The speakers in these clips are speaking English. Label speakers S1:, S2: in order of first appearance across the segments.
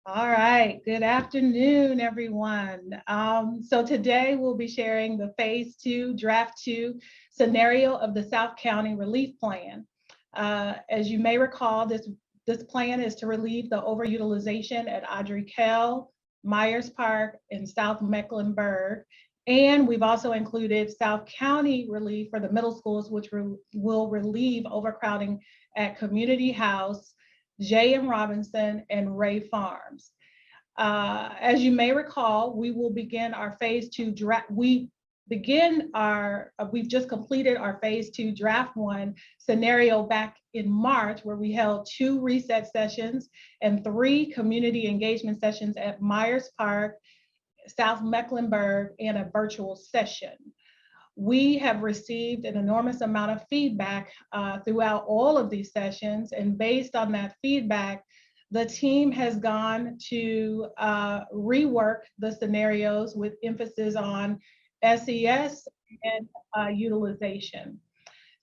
S1: All right, good afternoon, everyone. So today we'll be sharing the Phase 2, Draft 2 scenario of the South County Relief Plan. As you may recall, this plan is to relieve the overutilization at Audrey Kell, Myers Park, and South Mecklenburg. And we've also included South County relief for the middle schools, which will relieve overcrowding at Community House, J.M. Robinson, and Ray Farms. As you may recall, we will begin our Phase 2 draft. We've just completed our Phase 2 Draft 1 scenario back in March, where we held 2 reset sessions and 3 community engagement sessions at Myers Park, South Mecklenburg, and a virtual session. We have received an enormous amount of feedback throughout all of these sessions, and based on that feedback, the team has gone to rework the scenarios with emphasis on SES and utilization.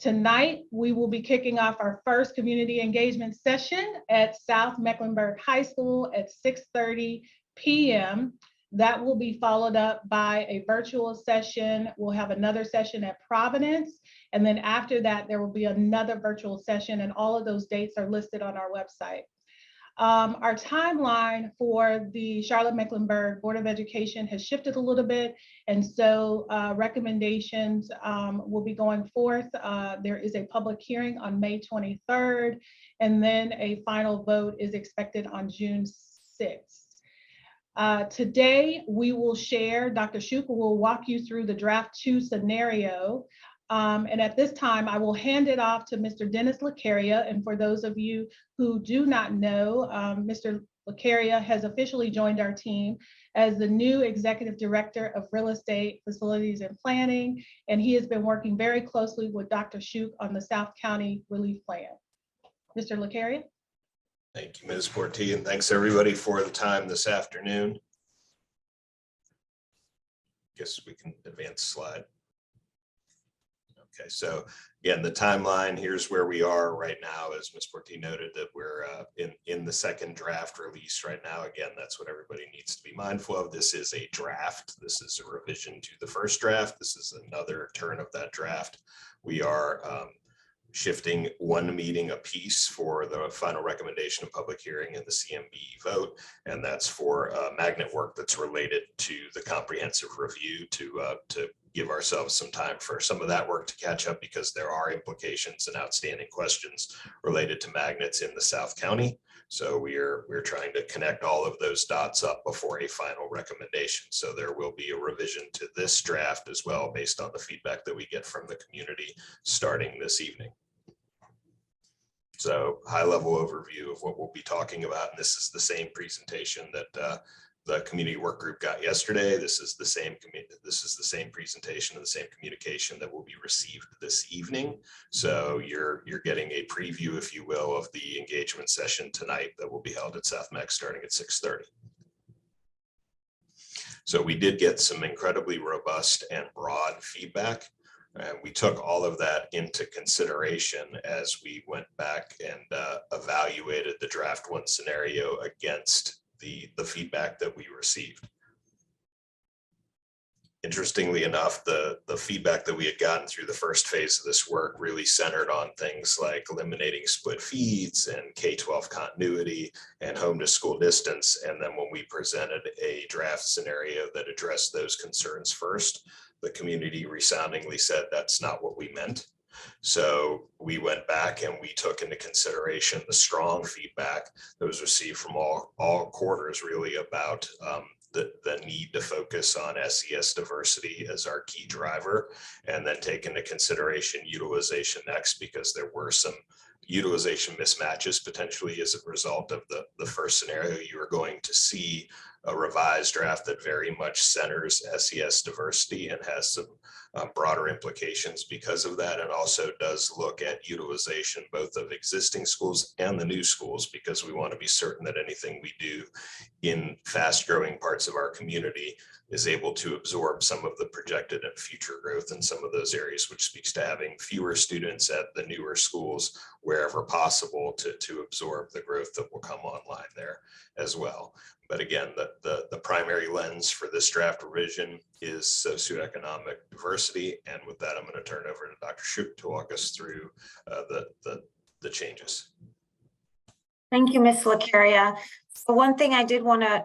S1: Tonight, we will be kicking off our first community engagement session at South Mecklenburg High School at 6:30 p.m. That will be followed up by a virtual session. We'll have another session at Providence. And then after that, there will be another virtual session, and all of those dates are listed on our website. Our timeline for the Charlotte-Mecklenburg Board of Education has shifted a little bit, and so recommendations will be going forth. There is a public hearing on May 23rd, and then a final vote is expected on June 6th. Today, we will share, Dr. Shuka will walk you through the Draft 2 scenario. And at this time, I will hand it off to Mr. Dennis Lacaria. And for those of you who do not know, Mr. Lacaria has officially joined our team as the new Executive Director of Real Estate, Facilities, and Planning. And he has been working very closely with Dr. Shuk on the South County Relief Plan. Mr. Lacaria.
S2: Thank you, Ms. Porti, and thanks everybody for the time this afternoon. Guess we can advance slide. Okay, so again, the timeline, here's where we are right now. As Ms. Porti noted, that we're in the second draft release right now. Again, that's what everybody needs to be mindful of. This is a draft. This is a revision to the first draft. This is another turn of that draft. We are shifting 1 meeting apiece for the final recommendation of public hearing and the CMB vote, and that's for magnet work that's related to the comprehensive review to give ourselves some time for some of that work to catch up, because there are implications and outstanding questions related to magnets in the South County. So we're trying to connect all of those dots up before a final recommendation. So there will be a revision to this draft as well, based on the feedback that we get from the community starting this evening. So high-level overview of what we'll be talking about. And this is the same presentation that the community work group got yesterday. This is the same presentation and the same communication that will be received this evening. So you're getting a preview, if you will, of the engagement session tonight that will be held at South Meck starting at 6:30. So we did get some incredibly robust and broad feedback. And we took all of that into consideration as we went back and evaluated the draft 1 scenario against the feedback that we received. Interestingly enough, the feedback that we had gotten through the first phase of this work really centered on things like eliminating split feeds and K-12 continuity and home to school distance. And then when we presented a draft scenario that addressed those concerns first, the community resoundingly said that's not what we meant. So we went back and we took into consideration the strong feedback that was received from all quarters, really, about the need to focus on SES diversity as our key driver, and then take into consideration utilization next, because there were some utilization mismatches potentially as a result of the first scenario. You are going to see a revised draft that very much centers SES diversity and has some broader implications because of that, and also does look at utilization both of existing schools and the new schools, because we want to be certain that anything we do in fast growing parts of our community is able to absorb some of the projected and future growth in some of those areas, which speaks to having fewer students at the newer schools wherever possible to absorb the growth that will come online there as well. But again, the primary lens for this draft revision is socioeconomic diversity. And with that, I'm going to turn over to Dr. Shoup to walk us through the changes.
S3: Thank you, Ms. Lacaria. So one thing I did want to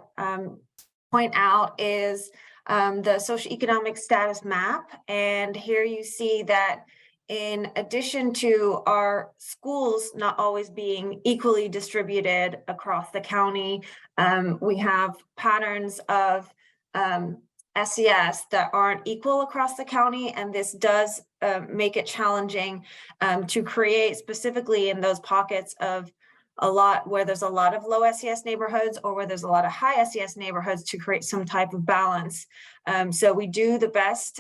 S3: point out is the socioeconomic status map. And here you see that in addition to our schools not always being equally distributed across the county, we have patterns of SES that aren't equal across the county. And this does make it challenging to create, specifically in those pockets of where there's a lot of low SES neighborhoods or where there's a lot of high SES neighborhoods, to create some type of balance. So we do the best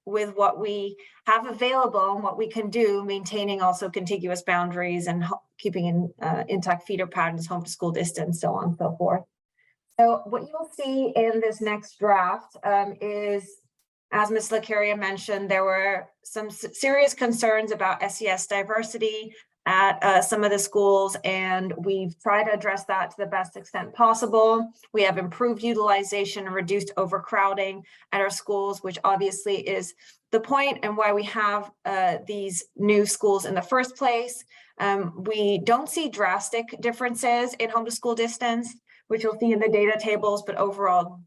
S3: with what we have available and what we can do, maintaining also contiguous boundaries and keeping in intact feeder patterns, home to school distance, so on and so forth. So what you'll see in this next draft is, as Ms. Lacaria mentioned, there were some serious concerns about SES diversity at some of the schools, and we've tried to address that to the best extent possible. We have improved utilization and reduced overcrowding at our schools, which obviously is the point and why we have these new schools in the first place. We don't see drastic differences in home to school distance, which you'll see in the data tables, but overall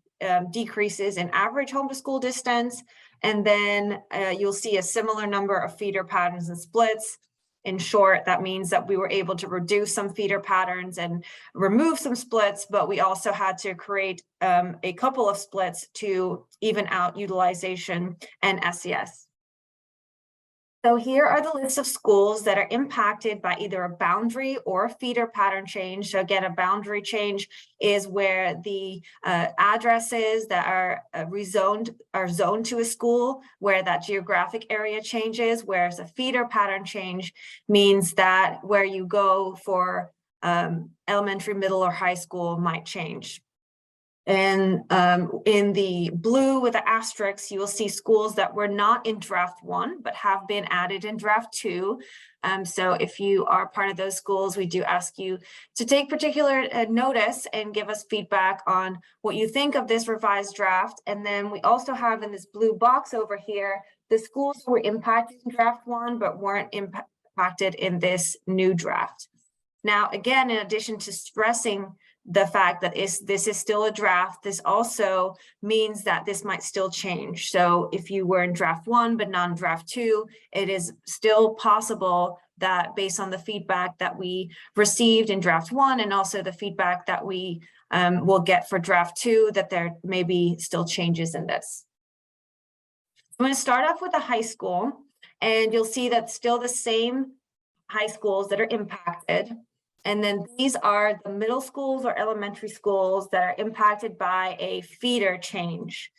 S3: decreases in average home to school distance. And then you'll see a similar number of feeder patterns and splits. In short, that means that we were able to reduce some feeder patterns and remove some splits, but we also had to create a couple of splits to even out utilization and SES. So here are the list of schools that are impacted by either a boundary or a feeder pattern change. So again, a boundary change is where the addresses that are zoned to a school, where that geographic area changes, whereas a feeder pattern change means that where you go for elementary, middle, or high school might change. And in the blue with the asterisks, you will see schools that were not in draft 1, but have been added in draft 2. So if you are part of those schools, we do ask you to take particular notice and give us feedback on what you think of this revised draft. And then we also have in this blue box over here, the schools who were impacted in draft 1, but weren't impacted in this new draft. Now, again, in addition to stressing the fact that this is still a draft, this also means that this might still change. So if you were in draft 1 but not in draft 2, it is still possible that based on the feedback that we received in draft 1 and also the feedback that we will get for draft 2, that there may be still changes in this. I'm going to start off with the high school, and you'll see that still the same high schools that are impacted. And then these are the middle schools or elementary schools that are impacted by a feeder change.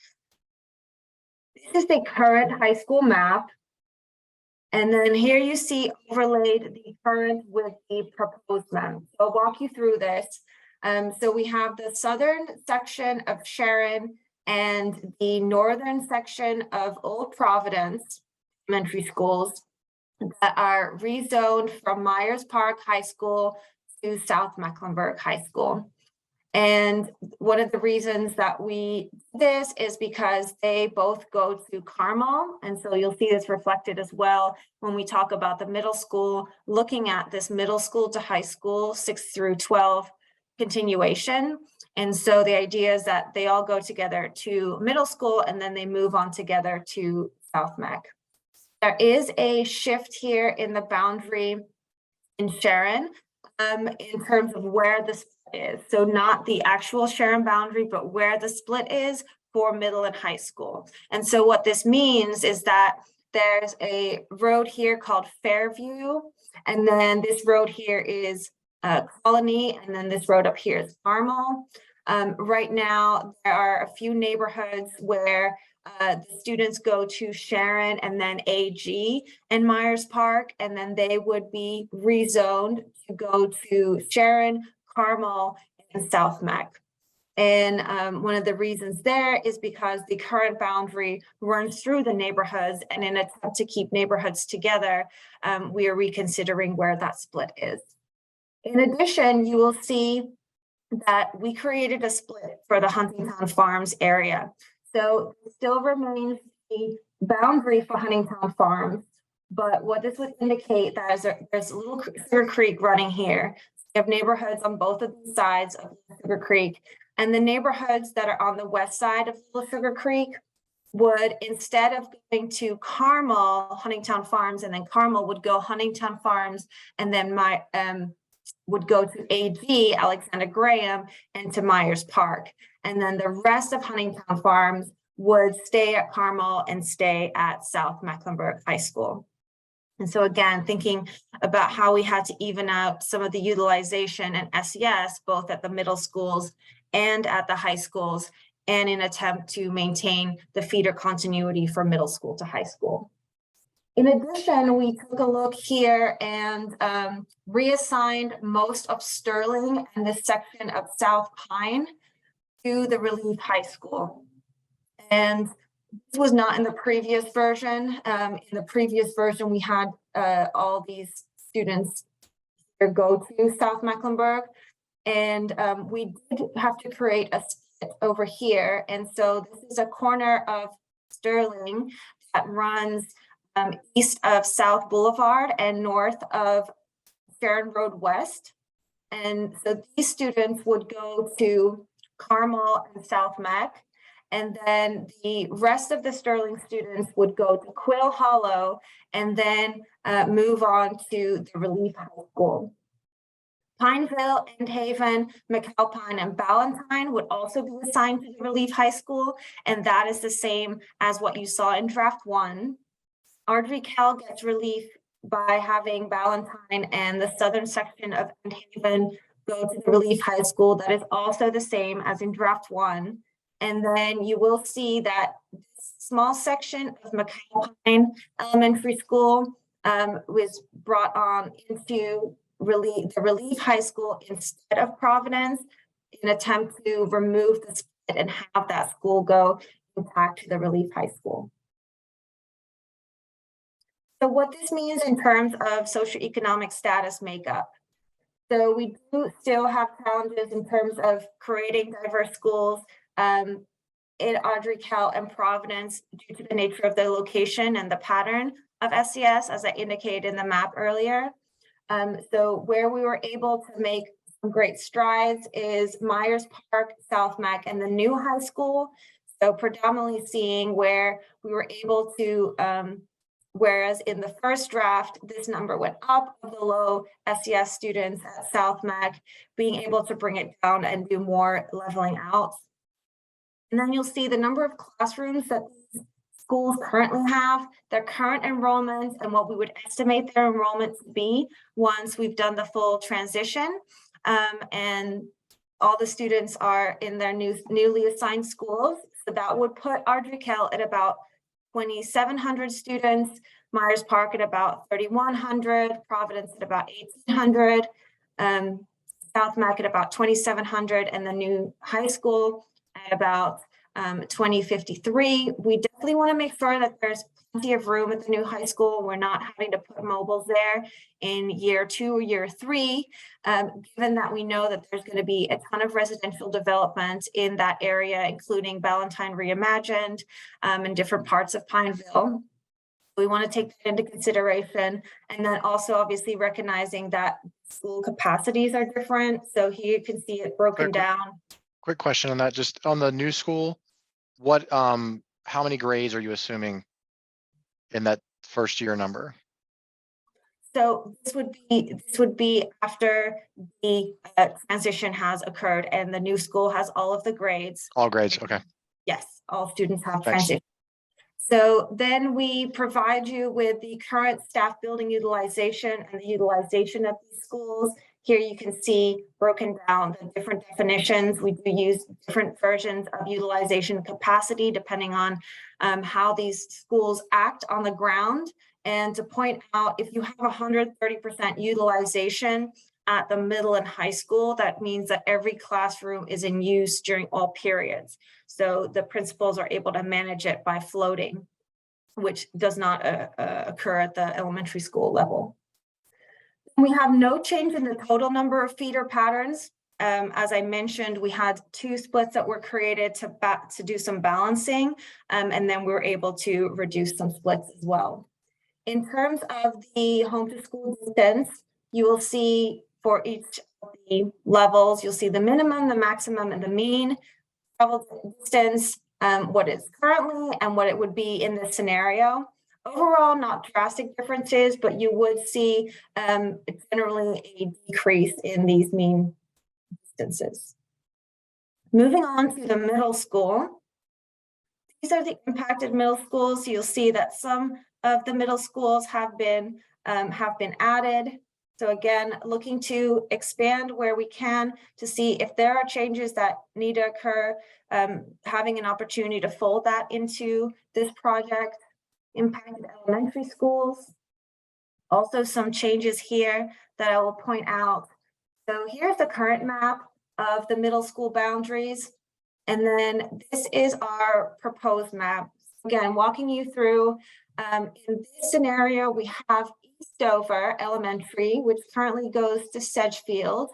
S3: This is the current high school map. And then here you see overlaid the current with the proposed map. So I'll walk you through this. So we have the southern section of Sharon and the northern section of Old Providence elementary schools that are rezoned from Myers Park High School to South-Mecklenburg High School. And one of the reasons that we do this is because they both go to Carmel. And so you'll see this reflected as well when we talk about the middle school, looking at this middle school to high school, 6 through 12 continuation. And so the idea is that they all go together to middle school and then they move on together to South Meck. There is a shift here in the boundary in Sharon in terms of where the split is. So not the actual Sharon boundary, but where the split is for middle and high school. And so what this means is that there's a road here called Fairview, and then this road here is Colony, and then this road up here is Carmel. Right now, there are a few neighborhoods where the students go to Sharon and then AG and Myers Park, and then they would be rezoned to go to Sharon, Carmel, and South Mac. And one of the reasons there is because the current boundary runs through the neighborhoods, and in an attempt to keep neighborhoods together, we are reconsidering where that split is. In addition, you will see that we created a split for the Huntington Farms area. So it still remains the boundary for Huntington Farms, but what this would indicate that is there's a little Sugar Creek running here. You have neighborhoods on both of the sides of Sugar Creek, and the neighborhoods that are on the west side of Little Sugar Creek would, instead of going to Carmel, Huntington Farms, and then Carmel would go Huntington Farms, and then would go to AG, Alexander Graham, and to Myers Park. And then the rest of Huntington Farms would stay at Carmel and stay at South Mecklenburg High School. And so again, thinking about how we had to even out some of the utilization and SES, both at the middle schools and at the high schools, and in an attempt to maintain the feeder continuity from middle school to high school. In addition, we took a look here and reassigned most of Sterling and this section of South Pine to the Relief High School. And this was not in the previous version. In the previous version, we had all these students go to South Mecklenburg, and we did have to create a split over here. And so this is a corner of Sterling that runs east of South Boulevard and north of Sharon Road West. And so these students would go to Carmel and South Mac. And then the rest of the Sterling students would go to Quill Hollow and then move on to the Relief High School. Pineville, Endhaven, McAlpine, and Ballantyne would also be assigned to the Relief High School. And that is the same as what you saw in draft 1. Ardrey-Kell gets relief by having Ballantyne and the southern section of Endhaven go to the Relief High School. That is also the same as in draft 1. And then you will see that this small section of McAlpine Elementary School was brought on into the Relief High School instead of Providence in an attempt to remove the split and have that school go back to the Relief High School. So what this means in terms of socioeconomic status makeup. So we do still have challenges in terms of creating diverse schools in Ardrey-Kell and Providence due to the nature of the location and the pattern of SES, as I indicated in the map earlier. So where we were able to make some great strides is Myers Park, South Mac, and the new high school. So predominantly seeing where we were able to, whereas in the first draft, this number went up of the low SES students at South Mac, being able to bring it down and do more leveling out. And then you'll see the number of classrooms that these schools currently have, their current enrollment, and what we would estimate their enrollment to be once we've done the full transition. And all the students are in their newly assigned schools. So that would put Ardrey-Kell at about 2,700 students, Myers Park at about 3,100, Providence at about 1,800, South Mac at about 2,700, and the new high school at about 2053. We definitely want to make sure that there's plenty of room at the new high school. We're not having to put mobiles there in year 2 or year 3, given that we know that there's going to be a ton of residential development in that area, including Ballantyne Reimagined and different parts of Pineville. We want to take that into consideration, and then also obviously recognizing that school capacities are different. So here you can see it broken down.
S4: Quick question on that, just on the new school, what, how many grades are you assuming in that first year number?
S3: So this would be after the transition has occurred and the new school has all of the grades.
S4: All grades, okay.
S3: Yes, all students have
S4: Thanks.
S3: transition. So then we provide you with the current staff building utilization and the utilization of these schools. Here you can see broken down the different definitions. We do use different versions of utilization capacity depending on how these schools act on the ground. And to point out, if you have 130% utilization at the middle and high school, that means that every classroom is in use during all periods. So the principals are able to manage it by floating, which does not occur at the elementary school level. We have no change in the total number of feeder patterns. As I mentioned, we had 2 splits that were created to do some balancing, and then we were able to reduce some splits as well. In terms of the home to school distance, you will see for each of the levels, you'll see the minimum, the maximum, and the mean travel distance, what is currently and what it would be in this scenario. Overall, not drastic differences, but you would see generally a decrease in these mean distances. Moving on to the middle school. These are the impacted middle schools. So you'll see that some of the middle schools have been added. So again, looking to expand where we can to see if there are changes that need to occur, having an opportunity to fold that into this project. Impacted elementary schools. Also some changes here that I will point out. So here's the current map of the middle school boundaries. And then this is our proposed map. Again, walking you through, in this scenario, we have Eastover Elementary, which currently goes to Sedgefield.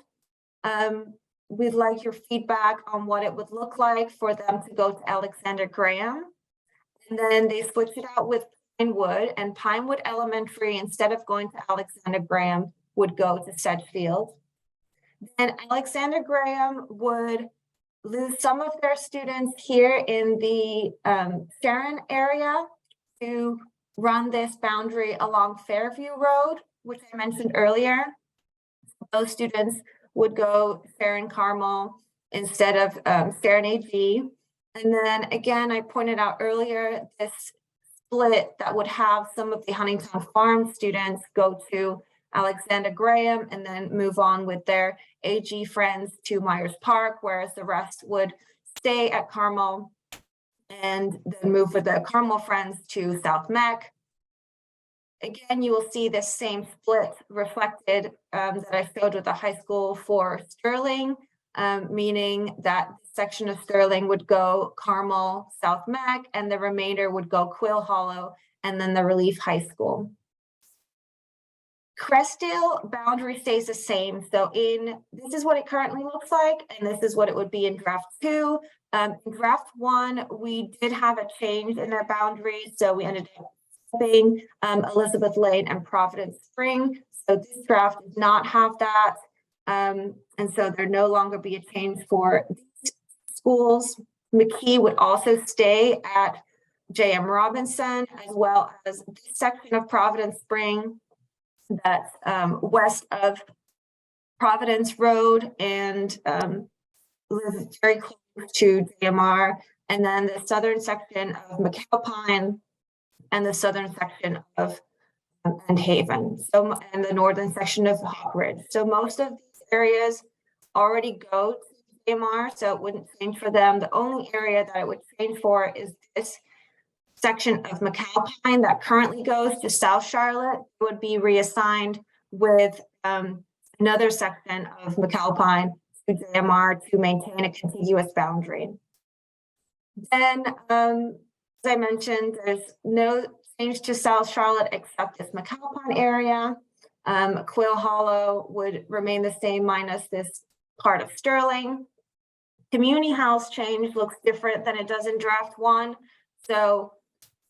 S3: We'd like your feedback on what it would look like for them to go to Alexander Graham. And then they switched it out with Pinewood, and Pinewood Elementary, instead of going to Alexander Graham, would go to Sedgefield. Then Alexander Graham would lose some of their students here in the Sharon area to run this boundary along Fairview Road, which I mentioned earlier. Those students would go Sharon Carmel instead of Sharon AG. And then again, I pointed out earlier this split that would have some of the Huntington Farm students go to Alexander Graham and then move on with their AG friends to Myers Park, whereas the rest would stay at Carmel and then move with the Carmel friends to South Meck. Again, you will see this same split reflected that I showed with the high school for Sterling, meaning that section of Sterling would go Carmel, South Meck, and the remainder would go Quill Hollow, and then the Relief High School. Crestdale boundary stays the same. So this is what it currently looks like, and this is what it would be in draft 2. In draft 1, we did have a change in their boundaries, so we ended up being Elizabeth Lane and Providence Spring. So this draft does not have that. And so there no longer be a change for these schools. McKee would also stay at J.M. Robinson, as well as this section of Providence Spring that's west of Providence Road and lives very close to JMR, and then the southern section of McAlpine and the southern section of End Haven, and the northern section of Hawk Ridge. So most of these areas already go to JMR, so it wouldn't change for them. The only area that it would change for is this section of McAlpine that currently goes to South Charlotte. It would be reassigned with another section of McAlpine to JMR to maintain a contiguous boundary. Then, as I mentioned, there's no change to South Charlotte except this McAlpine area. Quill Hollow would remain the same minus this part of Sterling. Community house change looks different than it does in draft 1. So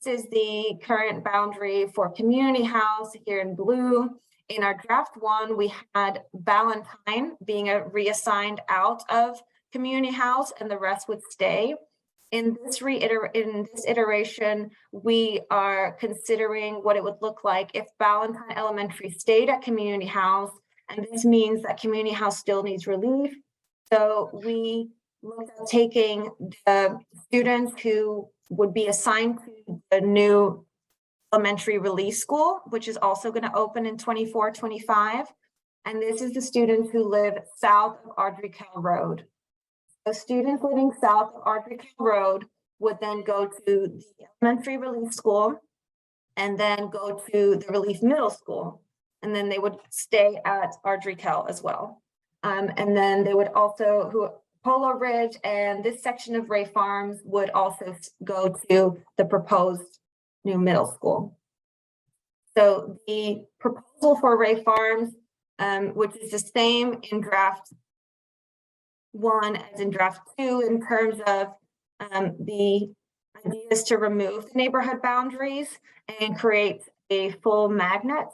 S3: this is the current boundary for community house here in blue. In our draft 1, we had Ballantyne being reassigned out of community house and the rest would stay. In this iteration, we are considering what it would look like if Ballantyne Elementary stayed at community house, and this means that community house still needs relief. So we looked at taking the students who would be assigned to the new elementary relief school, which is also going to open in 24-25. And this is the students who live south of Ardrey-Kell Road. So students living south of Ardrey-Kell Road would then go to the elementary relief school and then go to the relief middle school. And then they would stay at Ardrey-Kell as well. And then they would also, Polo Ridge and this section of Ray Farms would also go to the proposed new middle school. So the proposal for Ray Farms, which is the same in draft 1 as in draft 2 in terms of the ideas to remove the neighborhood boundaries and create a full magnet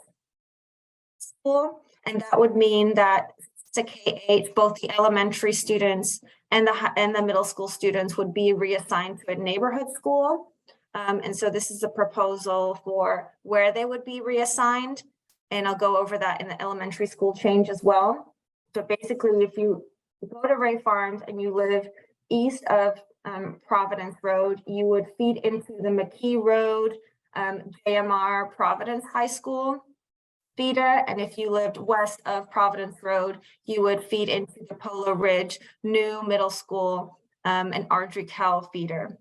S3: school. And that would mean that to K-8, both the elementary students and the middle school students would be reassigned to a neighborhood school. And so this is a proposal for where they would be reassigned. And I'll go over that in the elementary school change as well. So basically, if you go to Ray Farms and you live east of Providence Road, you would feed into the McKee Road, JMR Providence High School feeder. And if you lived west of Providence Road, you would feed into the Polo Ridge new middle school and Ardrey-Kell feeder.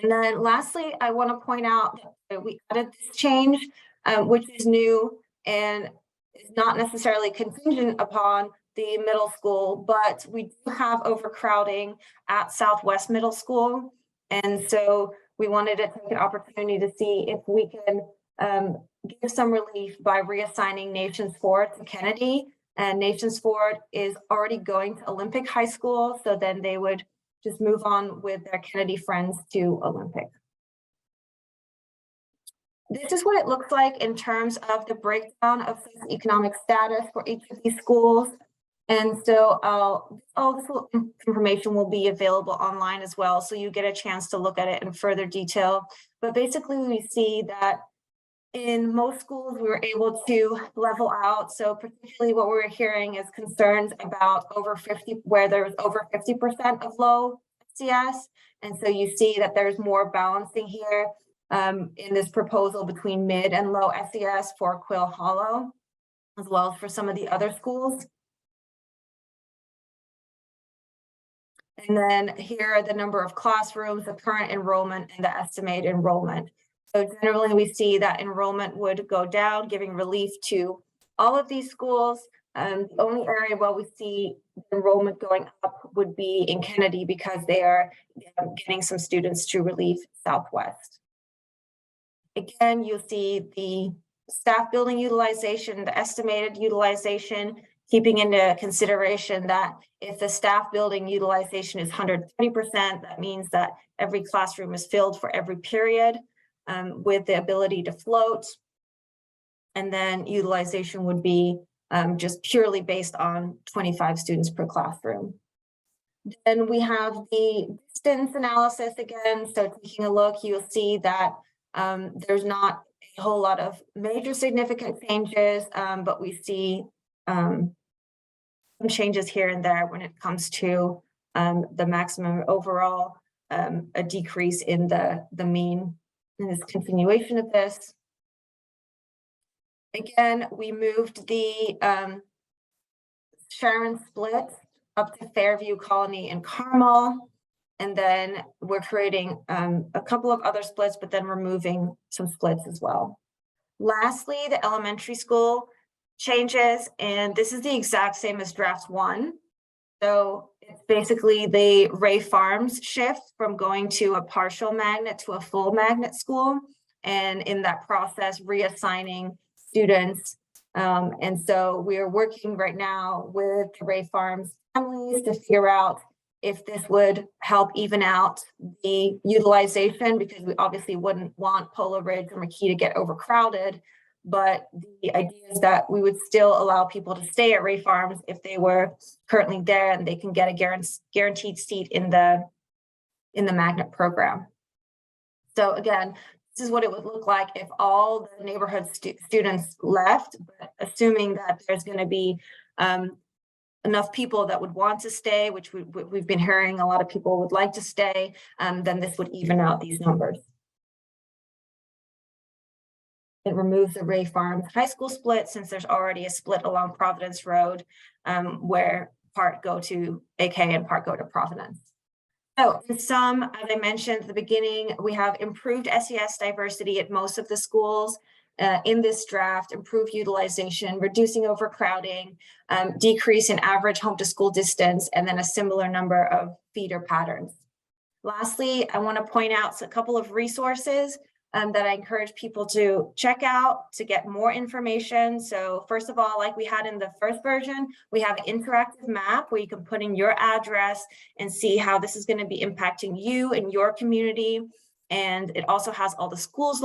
S3: And then lastly, I want to point out that we added this change, which is new and is not necessarily contingent upon the middle school, but we do have overcrowding at Southwest Middle School. And so we wanted to take an opportunity to see if we can give some relief by reassigning Nations Ford to Kennedy. And Nations Ford is already going to Olympic High School, so then they would just move on with their Kennedy friends to Olympic. This is what it looks like in terms of the breakdown of socioeconomic status for each of these schools. And so all this information will be available online as well, so you get a chance to look at it in further detail. But basically, we see that in most schools, we were able to level out. So particularly what we're hearing is concerns about where there's over 50% of low SES. And so you see that there's more balancing here in this proposal between mid and low SES for Quill Hollow, as well as for some of the other schools. And then here are the number of classrooms, the current enrollment, and the estimated enrollment. So generally, we see that enrollment would go down, giving relief to all of these schools. The only area where we see enrollment going up would be in Kennedy, because they are getting some students to Relief Southwest. Again, you'll see the staff building utilization, the estimated utilization, keeping into consideration that if the staff building utilization is 130%, that means that every classroom is filled for every period. With the ability to float. And then utilization would be just purely based on 25 students per classroom. Then we have the distance analysis again. So taking a look, you'll see that there's not a whole lot of major significant changes, but we see some changes here and there when it comes to the maximum overall, a decrease in the mean. And this continuation of this. Again, we moved the Sharon split up to Fairview, Colony, and Carmel. And then we're creating a couple of other splits, but then removing some splits as well. Lastly, the elementary school changes, and this is the exact same as draft 1. So it's basically the Ray Farms shift from going to a partial magnet to a full magnet school. And in that process, reassigning students. And so we are working right now with the Ray Farms families to figure out if this would help even out the utilization, because we obviously wouldn't want Polo Ridge or McKee to get overcrowded. But the idea is that we would still allow people to stay at Ray Farms if they were currently there, and they can get a guaranteed seat in the magnet program. So again, this is what it would look like if all the neighborhood students left, but assuming that there's going to be enough people that would want to stay, which we've been hearing a lot of people would like to stay, then this would even out these numbers. It removes the Ray Farms High School split since there's already a split along Providence Road where part go to AK and part go to Providence. So in sum, as I mentioned at the beginning, we have improved SES diversity at most of the schools in this draft, improved utilization, reducing overcrowding, decrease in average home to school distance, and then a similar number of feeder patterns. Lastly, I want to point out a couple of resources that I encourage people to check out to get more information. So first of all, like we had in the first version, we have an interactive map where you can put in your address and see how this is going to be impacting you and your community. And it also has all the school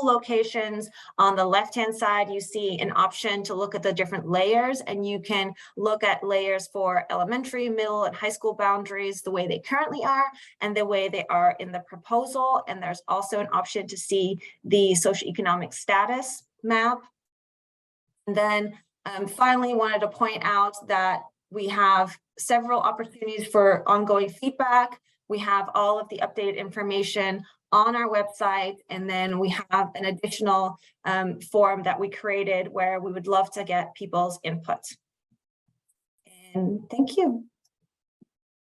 S3: locations. On the left-hand side, you see an option to look at the different layers, and you can look at layers for elementary, middle, and high school boundaries, the way they currently are, and the way they are in the proposal. And there's also an option to see the socioeconomic status map. And then finally, wanted to point out that we have several opportunities for ongoing feedback. We have all of the updated information on our website, and then we have an additional form that we created where we would love to get people's input. And thank you.